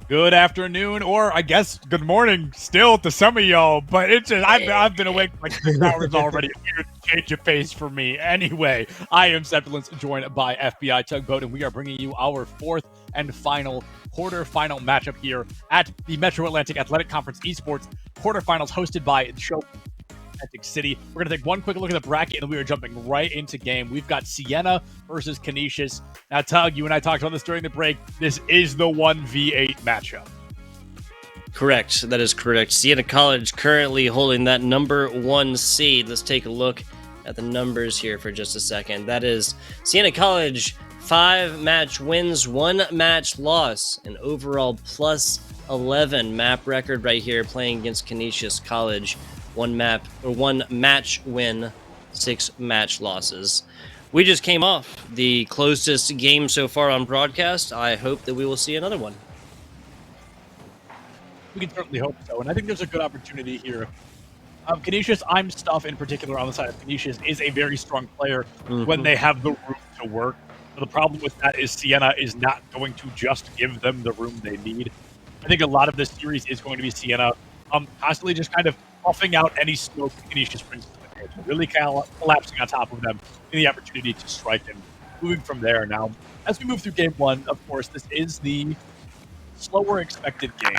Good afternoon, or I guess good morning still to some of y'all, but it's just, I've been awake for like 6 hours already. Weird change of pace for me. Anyway, I am Sepulence, joined by FBI Tugboat, and we are bringing you our fourth and final quarterfinal matchup here at the Metro Atlantic Athletic Conference Esports quarterfinals hosted by Showboat Atlantic City. We're going to take one quick look at the bracket, and we are jumping right into game. We've got Siena versus Canisius. Now, Tug, you and I talked about this during the break. This is the 1v8 matchup. Correct. That is correct. Siena College currently holding that number 1 seed. Let's take a look at the numbers here for just a second. That is Siena College, 5 match wins, 1 match loss, an overall plus 11 map record right here, playing against Canisius College. 1 match win, 6 match losses. We just came off the closest game so far on broadcast. I hope that we will see another one. We can certainly hope so, and I think there's a good opportunity here. Canisius, I'm Stuff in particular on the side of Canisius, is a very strong player when they have the room to work. But the problem with that is Siena is not going to just give them the room they need. I think a lot of this series is going to be Siena constantly just kind of puffing out any smoke Canisius brings to the table, really collapsing on top of them in the opportunity to strike and moving from there. Now, as we move through game one, of course, this is the slower expected game.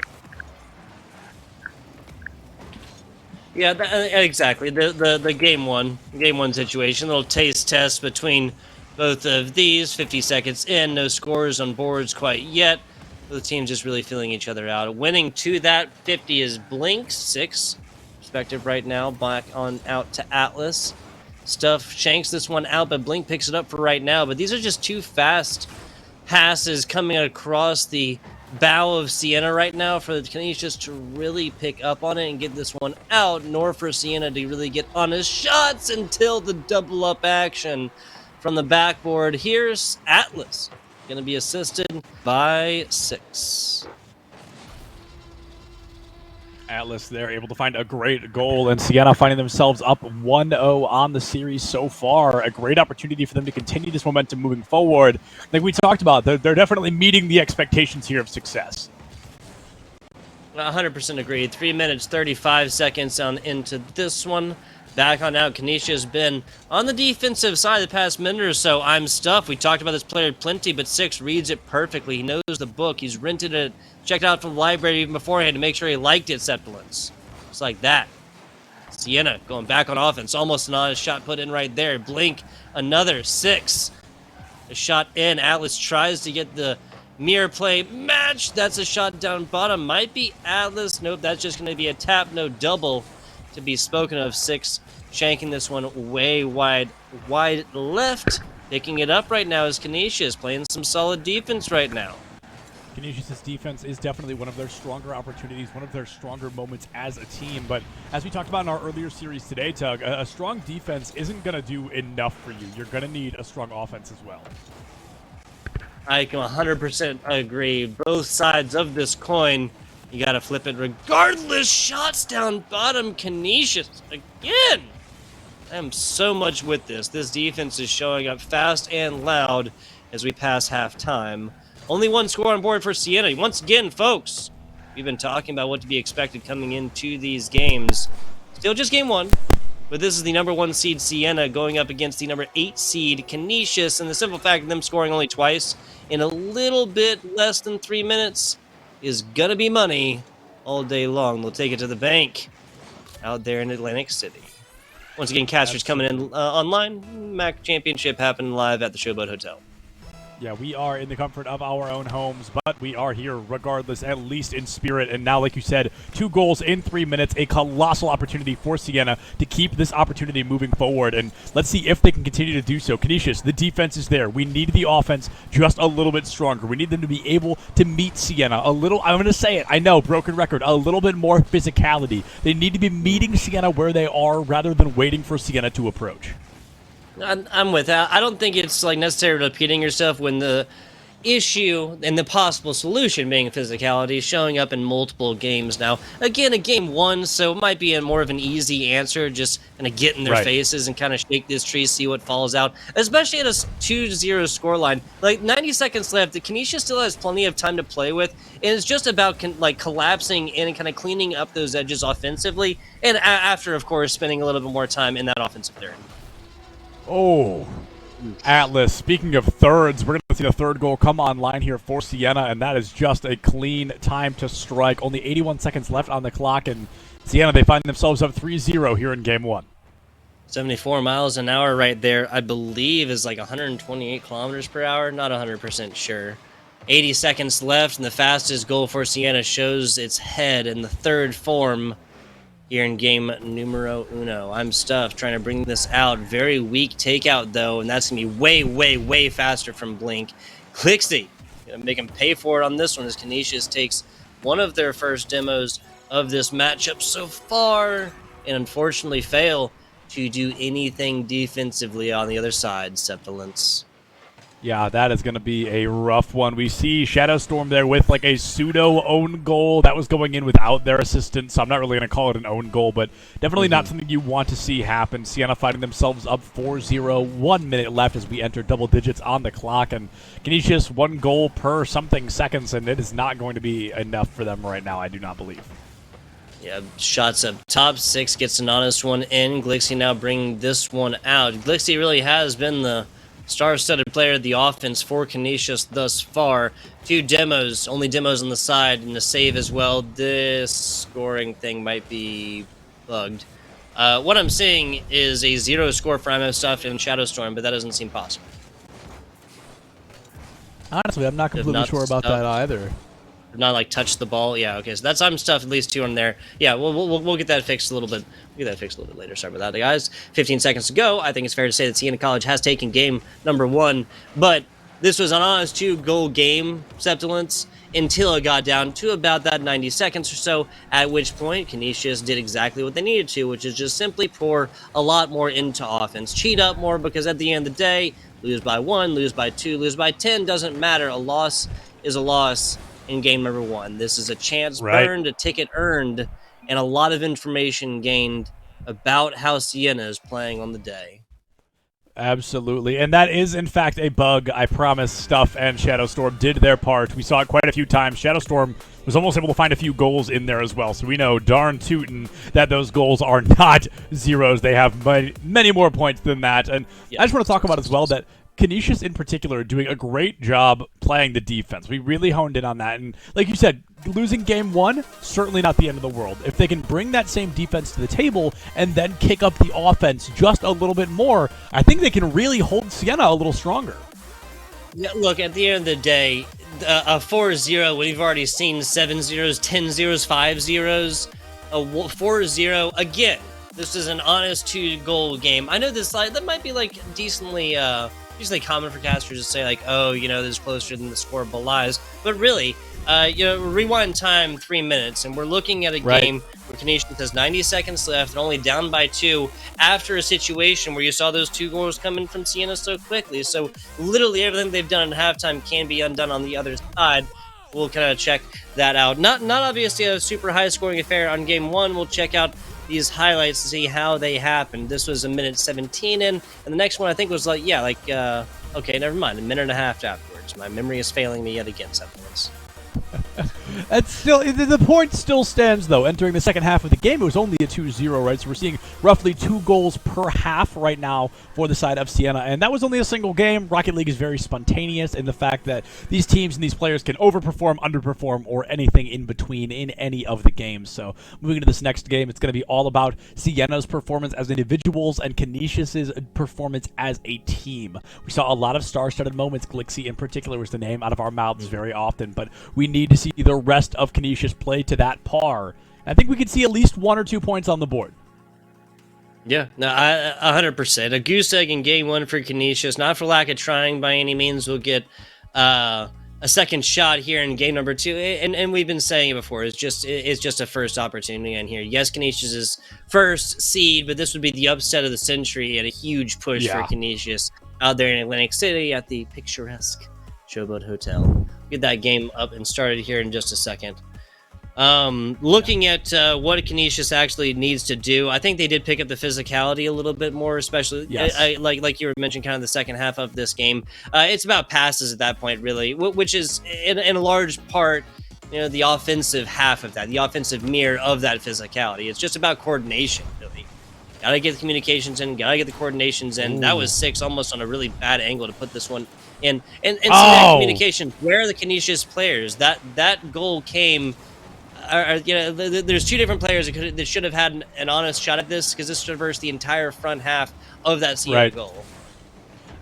Yeah, exactly. The game one situation, little taste test between both of these. 50 seconds in, no scores on boards quite yet. The team's just really feeling each other out. Winning to that 50 is Blink, 6 perspective right now. Back on out to Atlas. Stuff shanks this one out, but Blink picks it up for right now. But these are just 2 fast passes coming across the bow of Siena right now for the Canisius to really pick up on it and get this one out, nor for Siena to really get on his shots until the double up action from the backboard. Here's Atlas, going to be assisted by 6. Atlas there able to find a great goal, and Siena finding themselves up 1-0 on the series so far. A great opportunity for them to continue this momentum moving forward. Like we talked about, they're definitely meeting the expectations here of success. 100% agreed. 3 minutes, 35 seconds on into this one. Back on out, Canisius has been on the defensive side the past minute or so. I'm Stuff. We talked about this player plenty, but 6 reads it perfectly. He knows the book. He's rented it, checked it out from the library even beforehand to make sure he liked it, Sepulence. Just like that. Siena going back on offense. Almost an honest shot put in right there. Blink, another 6. A shot in. Atlas tries to get the mirror play match. That's a shot down bottom. Might be Atlas. Nope, that's just going to be a tap. No double to be spoken of. 6 shanking this one way wide left. Picking it up right now is Canisius, playing some solid defense right now. Canisius' defense is definitely one of their stronger opportunities, one of their stronger moments as a team. But as we talked about in our earlier series today, Tug, a strong defense isn't going to do enough for you. You're going to need a strong offense as well. I can 100% agree. Both sides of this coin, you got to flip it regardless. Shots down bottom, Canisius again. I am so much with this. This defense is showing up fast and loud as we pass halftime. Only 1 score on board for Siena. Once again, folks, we've been talking about what to be expected coming into these games. Still just game 1, but this is the number 1 seed Siena going up against the number 8 seed Canisius, and the simple fact of them scoring only twice in a little bit less than 3 minutes is gonna be money all day long. They'll take it to the bank out there in Atlantic City. Once again, casters coming in online. MAAC Championship happening live at the Showboat Hotel. Yeah, we are in the comfort of our own homes, but we are here regardless, at least in spirit. And now, like you said, 2 goals in 3 minutes, a colossal opportunity for Siena to keep this opportunity moving forward. And let's see if they can continue to do so. Canisius, the defense is there. We need the offense just a little bit stronger. We need them to be able to meet Siena a little, I'm going to say it, I know, broken record, a little bit more physicality. They need to be meeting Siena where they are rather than waiting for Siena to approach. I'm with that. I don't think it's like necessarily repeating yourself when issue and the possible solution being physicality showing up in multiple games now. Again, a game one, so it might be more of an easy answer, just kind of get in their faces and kind of shake this tree, see what falls out, especially at a 2-0 scoreline. Like 90 seconds left, the Canisius still has plenty of time to play with, and it's just about like collapsing in and kind of cleaning up those edges offensively, and after, of course, spending a little bit more time in that offensive third. Oh, Atlas, speaking of thirds, we're going to see the third goal come online here for Siena, and that is just a clean time to strike. Only 81 seconds left on the clock, and Siena, they find themselves up 3-0 here in game one. 74 miles an hour right there, I believe, is like 128 kilometers per hour. Not 100% sure. 80 seconds left, and the fastest goal for Siena shows its head in the third form here in game numero uno. I'm stuffed trying to bring this out. Very weak takeout, though, and that's going to be way, way, way faster from Blink. Clixy going to make him pay for it on this one as Canisius takes one of their first demos of this matchup so far and unfortunately fail to do anything defensively on the other side, Septilence. Yeah, that is going to be a rough one. We see Shadowstorm there with like a pseudo own goal that was going in without their assistance, so I'm not really going to call it an own goal, but definitely not something you want to see happen. Siena finding themselves up 4-0, 1 minute left as we enter double digits on the clock, and Canisius 1 goal per something seconds, and it is not going to be enough for them right now, I do not believe. Yeah, shots up top. 6 gets an honest one in. Glixie now bringing this one out. Glixie really has been the star-studded player of the offense for Canisius thus far. 2 demos, only demos on the side, and a save as well. This scoring thing might be bugged. What I'm seeing is a 0 score for IMO Stuff and Shadowstorm, but that doesn't seem possible. Honestly, I'm not completely sure about that either. Not like touch the ball. Yeah, okay. So that's I'm stuff. At least 2 on there. Yeah, we'll get that fixed a little bit. We'll get that fixed a little bit later. Sorry about that, guys. 15 seconds to go. I think it's fair to say that Siena College has taken game number 1, but this was an honest 2-goal game, Septilence, until it got down to about that 90 seconds or so. At which point, Canisius did exactly what they needed to, which is just simply pour a lot more into offense, cheat up more, because at the end of the day, lose by 1, lose by 2, lose by 10 doesn't matter. A loss is a loss. In game number 1, this is a chance burned, a ticket earned, and a lot of information gained about how Siena is playing on the day. Absolutely, and that is in fact a bug. I promise Stuff and Shadowstorm did their part. We saw it quite a few times. Shadowstorm was almost able to find a few goals in there as well, so we know darn tootin' that those goals are not zeros. They have many more points than that, and I just want to talk about as well that Canisius in particular are doing a great job playing the defense. We really honed in on that. And like you said, losing game 1, certainly not the end of the world. If they can bring that same defense to the table and then kick up the offense just a little bit more, I think they can really hold Siena a little stronger. Yeah, look, at the end of the day, a 4-0 when you've already seen 7 zeros, 10 zeros, 5 zeros, a 4-0, again, this is an honest 2-goal game. I know this that might be like decently common for casters to say like, oh, you know, this is closer than the score belies. But really, rewind time 3 minutes, and we're looking at a game where Canisius has 90 seconds left and only down by 2 after a situation where you saw those 2 goals coming from Siena so quickly. So literally everything they've done at halftime can be undone on the other side. We'll kind of check that out. Not obviously a super high scoring affair on game 1. We'll check out these highlights to see how they happened. This was a minute 17 in, and the next one I think was okay, never mind, a minute and a half afterwards. My memory is failing me yet again, Septilence. That's still the point still stands though. Entering the second half of the game, it was only a 2-0, right? So we're seeing roughly 2 goals per half right now for the side of Siena, and that was only a single game. Rocket League is very spontaneous in the fact that these teams and these players can overperform, underperform, or anything in between in any of the games. So moving to this next game, it's going to be all about Siena's performance as individuals and Canisius's performance as a team. We saw a lot of star-studded moments. Glixie in particular was the name out of our mouths very often, but we need to see the rest of Canisius play to that par. I think we could see at least 1 or 2 points on the board. Yeah, no, 100%. A goose egg in game 1 for Canisius, not for lack of trying by any means. We'll get a second shot here in game number 2, and we've been saying it before. It's just a first opportunity in here. Yes, Canisius is first seed, but this would be the upset of the century and a huge push for Canisius out there in Atlantic City at the picturesque Showboat Hotel. Get that game up and started here in just a second. Looking at what Canisius actually needs to do, I think they did pick up the physicality a little bit more, especially like you were mentioning, kind of the second half of this game. It's about passes at that point, really, which is in a large part, the offensive half of that, the offensive mirror of that physicality. It's just about coordination, really. Gotta get the communications in, gotta get the coordinations in. Ooh. That was 6 almost on a really bad angle to put this one in. And see that communication. Where are the Canisius players? That goal came. There's 2 different players that should have had an honest shot at this, because this traversed the entire front half of that Siena goal.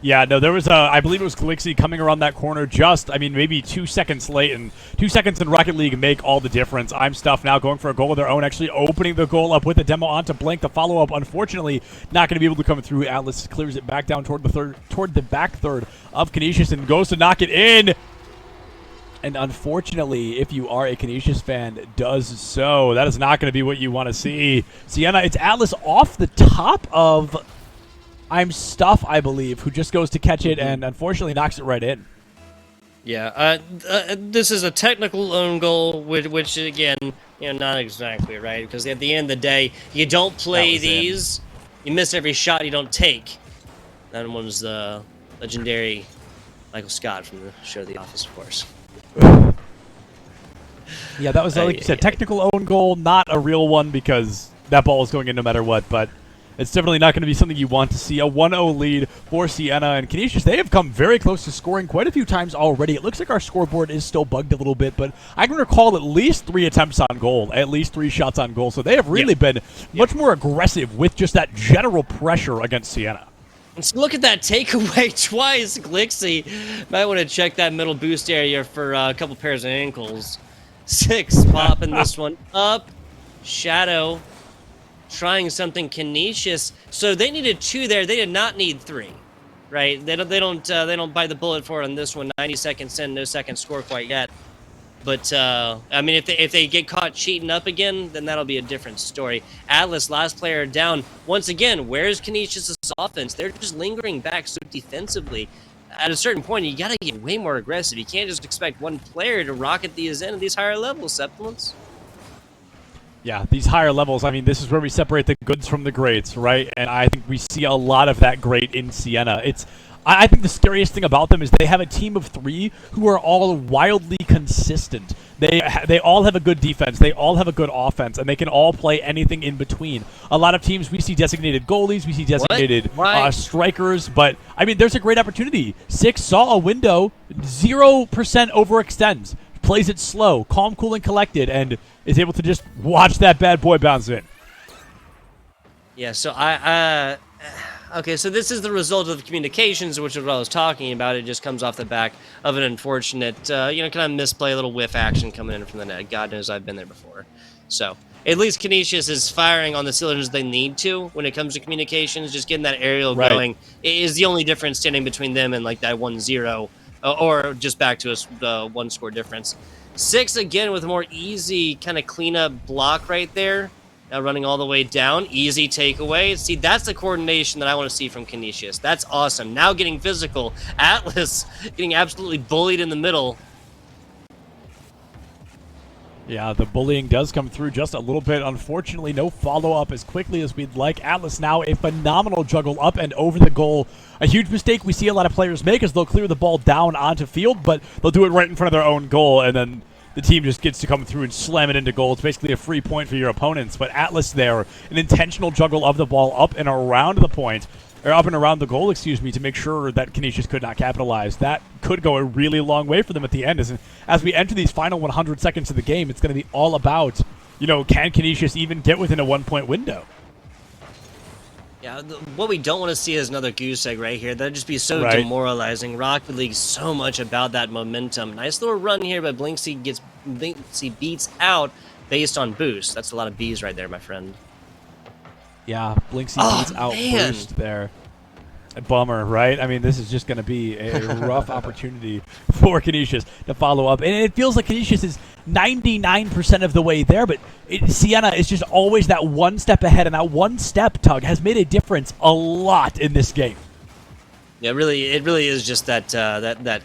Yeah, no, there was I believe it was Calixi coming around that corner maybe 2 seconds late, and 2 seconds in Rocket League make all the difference. I'm Stuff now going for a goal of their own, actually opening the goal up with a demo onto Blink. The follow-up, unfortunately, not going to be able to come through. Atlas clears it back down toward the back third of Canisius and goes to knock it in. And unfortunately, if you are a Canisius fan, does so. That is not going to be what you want to see. Siena, it's Atlas off the top of I'm Stuff, I believe, who just goes to catch it and unfortunately knocks it right in. Yeah, this is a technical own goal, which again, not exactly, right? Because at the end of the day, you don't play these. You miss every shot you don't take. That one's the legendary Michael Scott from the show The Office, of course. Yeah, that was, like you said, technical own goal, not a real one, because that ball is going in no matter what, but it's definitely not going to be something you want to see. A 1-0 lead for Siena, and Canisius, they have come very close to scoring quite a few times already. It looks like our scoreboard is still bugged a little bit, but I can recall at least 3 attempts on goal, at least 3 shots on goal, so they have really been much more aggressive with just that general pressure against Siena. Let's look at that takeaway twice. Glixie might want to check that middle boost area for a couple pairs of ankles. 6 popping this one up. Shadow trying something Canisius. So they needed 2 there. They did not need 3, right? They don't bite the bullet for it on this one. 90 seconds in, no second score quite yet. But I mean, if they get caught cheating up again, then that'll be a different story. Atlas, last player down. Once again, where's Canisius' offense? They're just lingering back so defensively. At a certain point, you gotta get way more aggressive. You can't just expect one player to rocket these in at these higher levels, Sepulence. Yeah, these higher levels, I mean, this is where we separate the goods from the greats, right? And I think we see a lot of that great in Siena. I think the scariest thing about them is they have a team of 3 who are all wildly consistent. They all have a good defense, they all have a good offense, and they can all play anything in between. A lot of teams, we see designated goalies, we see designated strikers, but, I mean, there's a great opportunity. 6 saw a window, 0% overextends, plays it slow, calm, cool, and collected, and is able to just watch that bad boy bounce in. Yeah, so okay, so this is the result of the communications, which is what I was talking about. It just comes off the back of an unfortunate, kind of misplay, a little whiff action coming in from the net. God knows I've been there before. So at least Canisius is firing on the cylinders they need to when it comes to communications. Just getting that aerial going is the only difference standing between them and like that 1-0, or just back to the 1 score difference. 6 again with a more easy kind of cleanup block right there. Now running all the way down, easy takeaway. See, that's the coordination that I want to see from Canisius. That's awesome. Now getting physical. Atlas getting absolutely bullied in the middle. Yeah, the bullying does come through just a little bit. Unfortunately, no follow-up as quickly as we'd like. Atlas now a phenomenal juggle up and over the goal. A huge mistake we see a lot of players make is they'll clear the ball down onto field, but they'll do it right in front of their own goal, and then the team just gets to come through and slam it into goal. It's basically a free point for your opponents. But Atlas there, an intentional juggle of the ball up and around the point, or up and around the goal, excuse me, to make sure that Canisius could not capitalize. That could go a really long way for them at the end. As we enter these final 100 seconds of the game, it's going to be all about, can Canisius even get within a 1-point window? Yeah, what we don't want to see is another goose egg right here. That'd just be so demoralizing. Rocket League's so much about that momentum. Nice little run here, but Blinksy beats out based on boost. That's a lot of B's right there, my friend. Yeah, Blinksy beats out boost there. A bummer, right? I mean, this is just going to be a rough opportunity for Canisius to follow up. And it feels like Canisius is 99% of the way there, but Siena is just always that one step ahead, and that one step, Tug, has made a difference a lot in this game. Yeah, it really is just that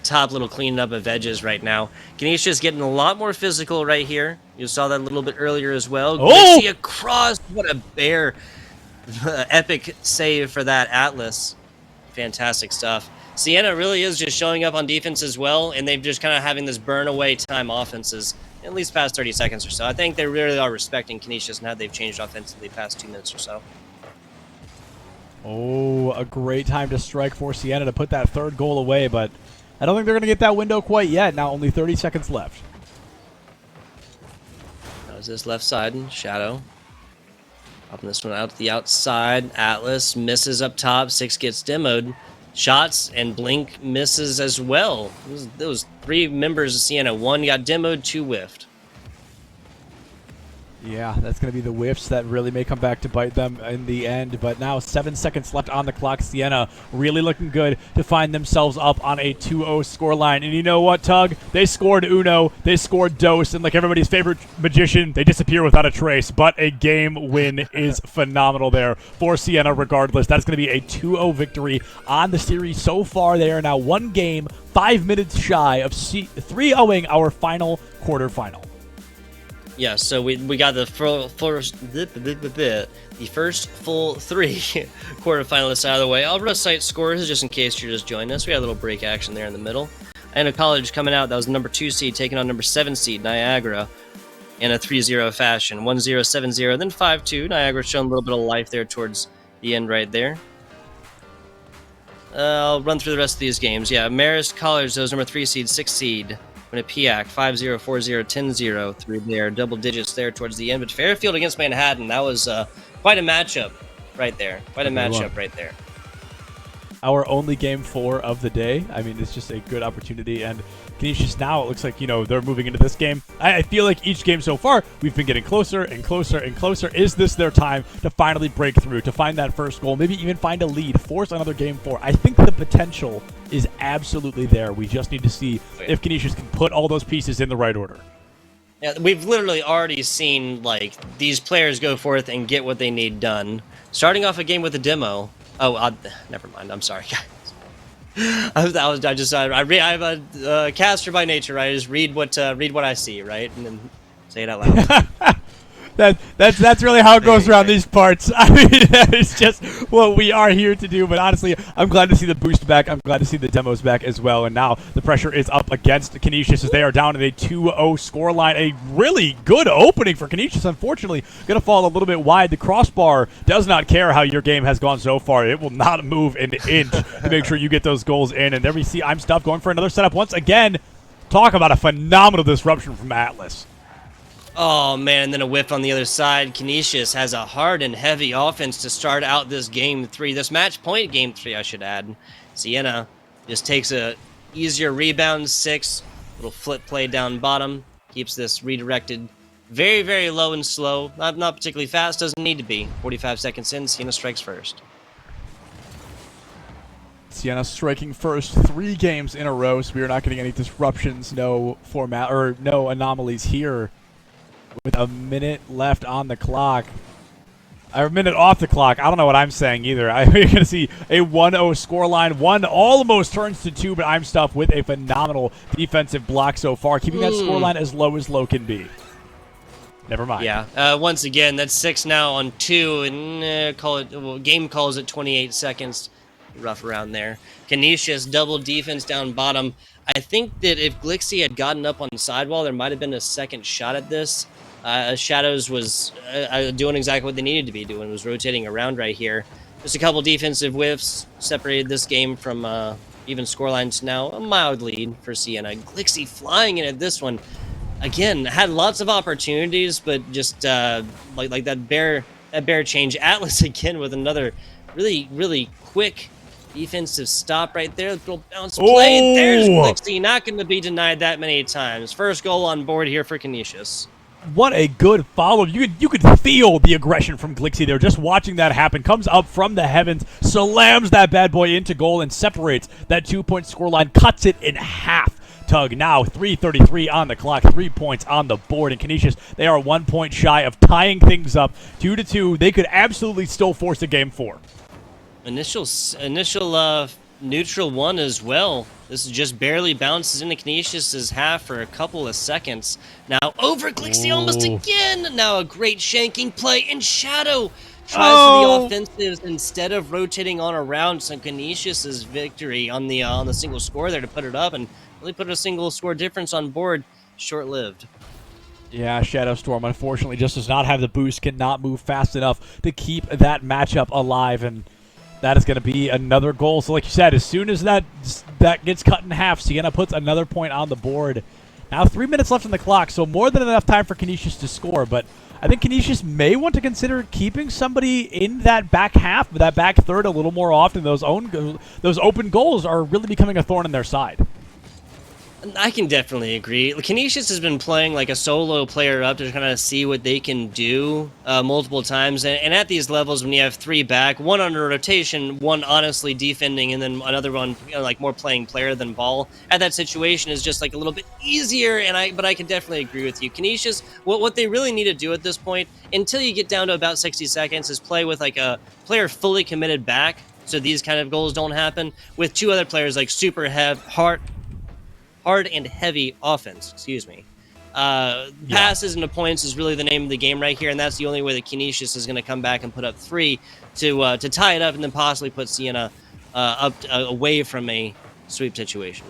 top little cleaning up of edges right now. Canisius getting a lot more physical right here. You saw that a little bit earlier as well. Oh! Glixie across, what a bear epic save for that Atlas. Fantastic stuff. Siena really is just showing up on defense as well, and they've just kind of having this burn away time offenses at least past 30 seconds or so. I think they really are respecting Canisius and how they've changed offensively past 2 minutes or so. Oh, a great time to strike for Siena to put that third goal away, but I don't think they're going to get that window quite yet. Now only 30 seconds left. That was this left side, Shadow. Popping this one out to the outside. Atlas misses up top. 6 gets demoed. Shots, and Blink misses as well. Those 3 members of Siena. 1 got demoed, 2 whiffed. Yeah, that's going to be the whiffs that really may come back to bite them in the end. But now 7 seconds left on the clock. Siena really looking good to find themselves up on a 2-0 scoreline. And you know what, Tug? They scored Uno, they scored Dose, and like everybody's favorite magician, they disappear without a trace. But a game win is phenomenal there for Siena regardless. That's going to be a 2-0 victory on the series so far. They are now 1 game, 5 minutes shy of 3-0ing our final quarterfinal. Yeah, so we got the first full 3 quarterfinalists out of the way. I'll recite scores just in case you're just joining us. We had a little break action there in the middle. And a college coming out that was number 2 seed taking on number 7 seed Niagara in a 3-0 fashion. 1-0, 7-0, then 5-2. Niagara showing a little bit of life there towards the end right there. I'll run through the rest of these games. Yeah, Marist College, that was number 3 seed, 6 seed. Win a PAC, 5-0, 4-0, 10-0 through there. Double digits there towards the end. But Fairfield against Manhattan, that was quite a matchup right there. Quite a matchup right there. Our only game 4 of the day. I mean, it's just a good opportunity. And Canisius now, it looks like, you know, they're moving into this game. I feel like each game so far, we've been getting closer and closer and closer. Is this their time to finally break through, to find that first goal, maybe even find a lead, force another game 4? I think the potential is absolutely there. We just need to see if Canisius can put all those pieces in the right order. Yeah, we've literally already seen, like, these players go forth and get what they need done. Starting off a game with a demo. Oh, never mind. I'm sorry, guys. I'm a caster by nature, right? I just read what I see, right, and then say it out loud. That's really how it goes around these parts. I mean, that is just what we are here to do. But honestly, I'm glad to see the boost back. I'm glad to see the demos back as well. And now the pressure is up against Canisius as they are down in a 2-0 scoreline. A really good opening for Canisius. Unfortunately, going to fall a little bit wide. The crossbar does not care how your game has gone so far. It will not move an inch to make sure you get those goals in. And there we see I'm Stuff going for another setup once again. Talk about a phenomenal disruption from Atlas. Oh, man, and then a whiff on the other side. Canisius has a hard and heavy offense to start out this game 3. This match point game 3, I should add. Siena just takes a easier rebound, 6. Little flip play down bottom. Keeps this redirected very, very low and slow. Not particularly fast, doesn't need to be. 45 seconds in, Siena strikes first. Siena striking first 3 games in a row, so we are not getting any disruptions, no format or no anomalies here. With a minute left on the clock. Or a minute off the clock. I don't know what I'm saying either. We're going to see a 1-0 scoreline. 1 almost turns to 2, but I'm Stuff with a phenomenal defensive block so far, keeping that scoreline as low can be. Never mind. Yeah. Once again, that's 6 now on 2, and game calls at 28 seconds. Rough around there. Canisius double defense down bottom. I think that if Glixie had gotten up on the sidewall, there might have been a second shot at this. Shadows was doing exactly what they needed to be doing, was rotating around right here. Just a couple defensive whiffs separated this game from even scorelines. Now a mild lead for Siena. Glixie flying in at this one. Again, had lots of opportunities, but just like that bear change. Atlas again with another really quick defensive stop right there. Little bounce play. And there's Glixie, not going to be denied that many times. First goal on board here for Canisius. What a good follow. You could feel the aggression from Glixie there. Just watching that happen. Comes up from the heavens, slams that bad boy into goal, and separates that 2-point scoreline. Cuts it in half. Tug now 3:33 on the clock, 3 points on the board. And Canisius, they are 1 point shy of tying things up 2-2. They could absolutely still force a game 4. Initial neutral one as well. This just barely bounces into Canisius' half for a couple of seconds. Now over Glixie almost again. Now a great shanking play, and Shadow tries for the offensives instead of rotating on around. So Canisius' victory on the single score there to put it up and really put a single score difference on board. Short-lived. Yeah, Shadow Storm unfortunately just does not have the boost, cannot move fast enough to keep that matchup alive, and that is going to be another goal. So like you said, as soon as that gets cut in half, Siena puts another point on the board. Now 3 minutes left on the clock, so more than enough time for Canisius to score, but I think Canisius may want to consider keeping somebody in that back half, that back third a little more often. Those open goals are really becoming a thorn in their side. I can definitely agree. Canisius has been playing like a solo player up to kind of see what they can do multiple times. And at these levels, when you have 3 back, 1 under rotation, 1 honestly defending, and then another one like more playing player than ball, at that situation is just like a little bit easier. But I can definitely agree with you. Canisius, what they really need to do at this point, until you get down to about 60 seconds, is play with like a player fully committed back, so these kind of goals don't happen, with 2 other players like super hard and heavy offense, excuse me. Passes into points is really the name of the game right here, and that's the only way that Canisius is going to come back and put up 3 to tie it up and then possibly put Siena away from a sweep situation.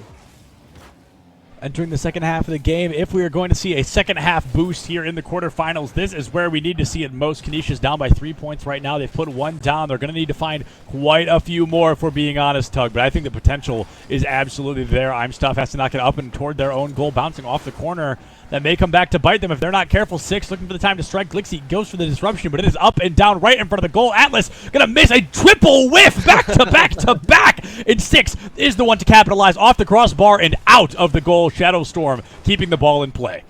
Entering the second half of the game, if we are going to see a second half boost here in the quarterfinals, this is where we need to see it most. Canisius down by 3 points right now. They've put 1 down. They're going to need to find quite a few more, if we're being honest, Tug. But I think the potential is absolutely there. Imstuff has to knock it up and toward their own goal, bouncing off the corner. That may come back to bite them if they're not careful. 6 looking for the time to strike. Glixie goes for the disruption, but it is up and down right in front of the goal. Atlas gonna miss a triple whiff back to back to back. And 6 is the one to capitalize off the crossbar and out of the goal. Shadow Storm keeping the ball in play.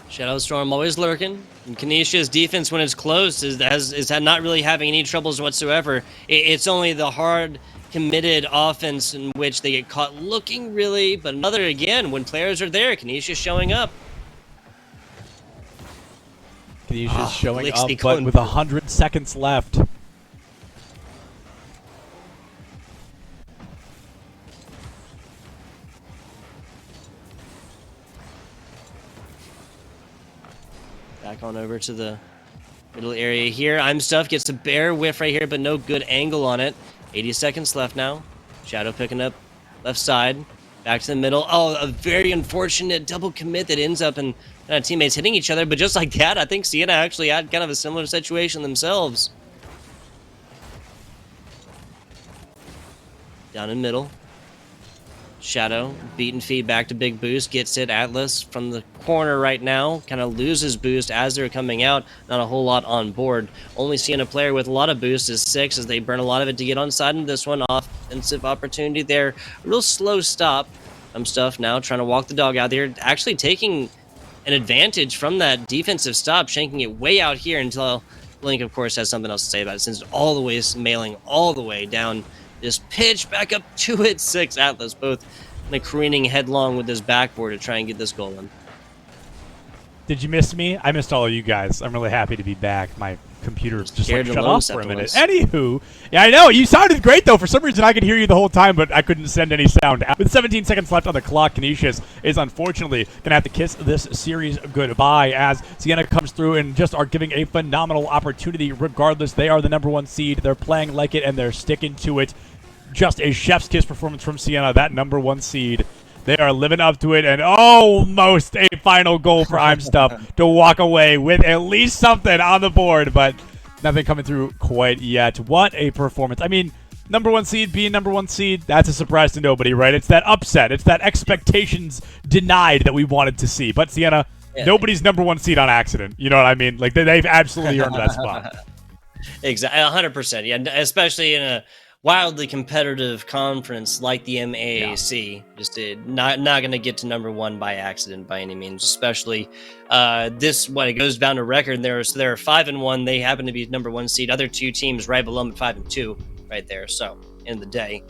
Shadow Storm always lurking. And Canisius' defense, when it's close, is not really having any troubles whatsoever. It's only the hard committed offense in which they get caught looking really, but another again when players are there. Canisius showing up. Canisius showing up, but with 100 seconds left. Back on over to the middle area here. Imstuff gets a bare whiff right here, but no good angle on it. 80 seconds left now. Shadow picking up left side. Back to the middle. Oh, a very unfortunate double commit that ends up in teammates hitting each other. But just like that, I think Siena actually had kind of a similar situation themselves. Down in middle. Shadow, beaten feed back to big boost, gets it. Atlas from the corner right now, kind of loses boost as they're coming out. Not a whole lot on board. Only seeing a player with a lot of boost is 6 as they burn a lot of it to get on side in this one. Offensive opportunity there. A real slow stop. Stuff now trying to walk the dog out there. Actually taking an advantage from that defensive stop, shanking it way out here until Blink, of course, has something else to say about it since it's all the way mailing all the way down. This pitch back up to it. 6 Atlas, both like careening headlong with this backboard to try and get this goal in. Did you miss me? I missed all of you guys. I'm really happy to be back. My computer just like shut off for a minute. Anywho, yeah, I know. You sounded great, though. For some reason, I could hear you the whole time, but I couldn't send any sound. With 17 seconds left on the clock, Canisius is unfortunately going to have to kiss this series goodbye as Siena comes through and just are giving a phenomenal opportunity regardless. They are the #1 seed. They're playing like it, and they're sticking to it. Just a chef's kiss performance from Siena, that #1 seed. They are living up to it, and almost a final goal for Imstuff to walk away with at least something on the board, but nothing coming through quite yet. What a performance. I mean, #1 seed being #1 seed, that's a surprise to nobody, right? It's that upset. It's that expectations denied that we wanted to see. But Siena, nobody's #1 seed on accident. You know what I mean? Like, they've absolutely earned that spot. Exactly, 100%. Yeah, especially in a wildly competitive conference like the MAAC. Just not going to get to #1 by accident by any means. Especially when it goes down to record, there are 5-1. They happen to be #1 seed. Other 2 teams right below them at 5-2, right there. So end of the day,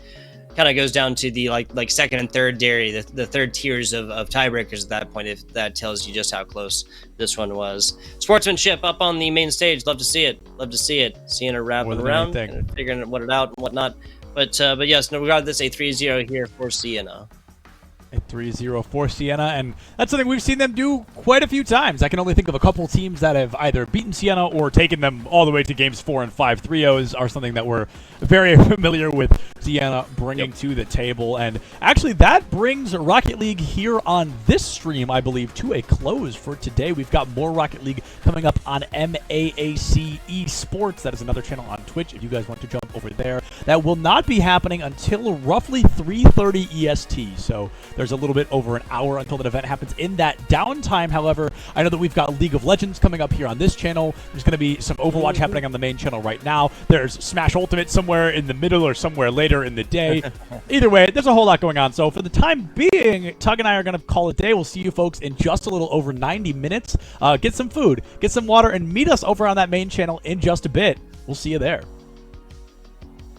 kind of goes down to the like second and third dairy, the third tiers of tiebreakers at that point. If that tells you just how close this one was. Sportsmanship up on the main stage. Love to see it. Love to see it. Siena wrapping around, figuring what it out and whatnot. But yes, no, regardless, a 3-0 here for Siena. A 3-0 for Siena, and that's something we've seen them do quite a few times. I can only think of a couple teams that have either beaten Siena or taken them all the way to games 4 and 5. 3-0s are something that we're very familiar with Siena bringing to the table. And actually, that brings Rocket League here on this stream, I believe, to a close for today. We've got more Rocket League coming up on MAAC Esports. That is another channel on Twitch if you guys want to jump over there. That will not be happening until roughly 3:30 EST. So there's a little bit over an hour until that event happens. In that downtime, however, I know that we've got League of Legends coming up here on this channel. There's going to be some Overwatch happening on the main channel right now. There's Smash Ultimate somewhere in the middle or somewhere later in the day. Either way, there's a whole lot going on. So for the time being, Tug and I are going to call it a day. We'll see you folks in just a little over 90 minutes. Get some food, get some water, and meet us over on that main channel in just a bit. We'll see you there.